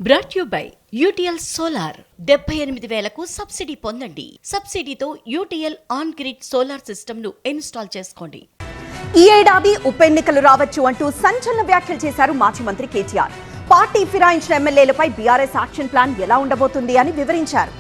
Brought you by UTL solar 78,000కు subsidy పొందండి. సబ్సిడీతో UTL on grid solar system ను ఇన్స్టాల్ చేసుకోండి. ఈ ఏడాది ఉప ఎన్నికలు రావచ్చు అంటూ సంచలన వ్యాఖ్యలు చేశారు మాజీ మంత్రి కేటీఆర్. పార్టీ ఫిరాయించిన ఎమ్మెల్యేలపై బీఆర్ఎస్ యాక్షన్ ప్లాన్ ఎలా ఉండబోతుంది అని వివరించారు.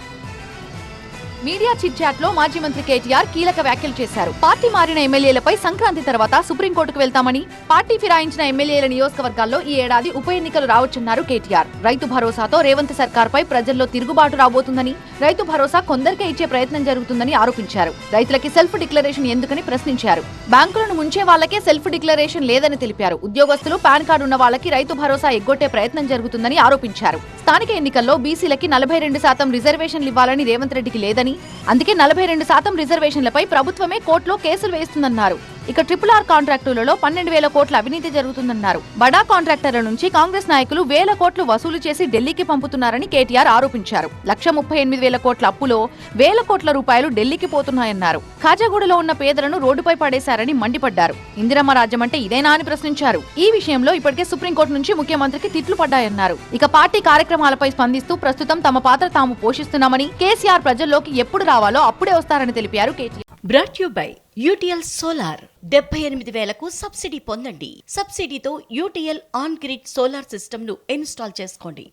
మీడియా చిట్ చాట్ లో మాజీ మంత్రి కేటీఆర్ కీలక వ్యాఖ్యలు చేశారు. పార్టీ మారిన ఎమ్మెల్యేలపై సంక్రాంతి తర్వాత సుప్రీంకోర్టుకు వెళ్తామని, పార్టీ ఫిరాయించిన ఎమ్మెల్యేల నియోజకవర్గాల్లో ఈ ఏడాది ఉప ఎన్నికలు రావచ్చన్నారు కేటీఆర్. రైతు భరోసాతో రేవంత్ సర్కార్ పై ప్రజల్లో తిరుగుబాటు రాబోతుందని, రైతు భరోసా కొందరికే ఇచ్చే ప్రయత్నం జరుగుతుందని ఆరోపించారు. రైతులకి సెల్ఫ్ డిక్లరేషన్ ఎందుకని ప్రశ్నించారు. బ్యాంకులను ముంచే వాళ్లకే సెల్ఫ్ డిక్లరేషన్ లేదని తెలిపారు. ఉద్యోగస్తులు పాన్ కార్డు ఉన్న వాళ్ళకి రైతు భరోసా ఎగ్గొట్టే ప్రయత్నం జరుగుతుందని ఆరోపించారు. స్థానిక ఎన్నికల్లో బీసీలకి 42% రిజర్వేషన్లు ఇవ్వాలని రేవంత్ రెడ్డికి లేదని, అందుకే 42% రిజర్వేషన్లపై ప్రభుత్వమే కోర్టులో కేసులు వేస్తుందన్నారు. ఇక RRR కాంట్రాక్టులలో 12,000 కోట్ల అవినీతి జరుగుతుందన్నారు. బడా కాంట్రాక్టర్ల నుంచి కాంగ్రెస్ నాయకులు 1,000 కోట్లు వసూలు చేసి ఢిల్లీకి పంపుతున్నారని కేటీఆర్ ఆరోపించారు. 1,38,000 కోట్ల అప్పులో 1,000 కోట్ల రూపాయలు ఢిల్లీకి పోతున్నాయన్నారు. ఖాజాగూడలో ఉన్న పేదలను రోడ్డుపై పడేశారని మండిపడ్డారు. ఇందిరమ్మ రాజ్యం అంటే ఇదేనా అని ప్రశ్నించారు. ఈ విషయంలో ఇప్పటికే సుప్రీంకోర్టు నుంచి ముఖ్యమంత్రికి తిట్లు పడ్డాయన్నారు. ఇక పార్టీ కార్యక్రమాలపై స్పందిస్తూ ప్రస్తుతం తమ పాత్ర తాము పోషిస్తున్నామని, కేసీఆర్ ప్రజల్లోకి ఎప్పుడు రావాలో అప్పుడే వస్తారని తెలిపారు KTR. Brought you by UTL solar 78,000కు సబ్సిడీ పొందండి. సబ్సిడీతో UTL on grid solar system ను ఇన్స్టాల్ చేసుకోండి.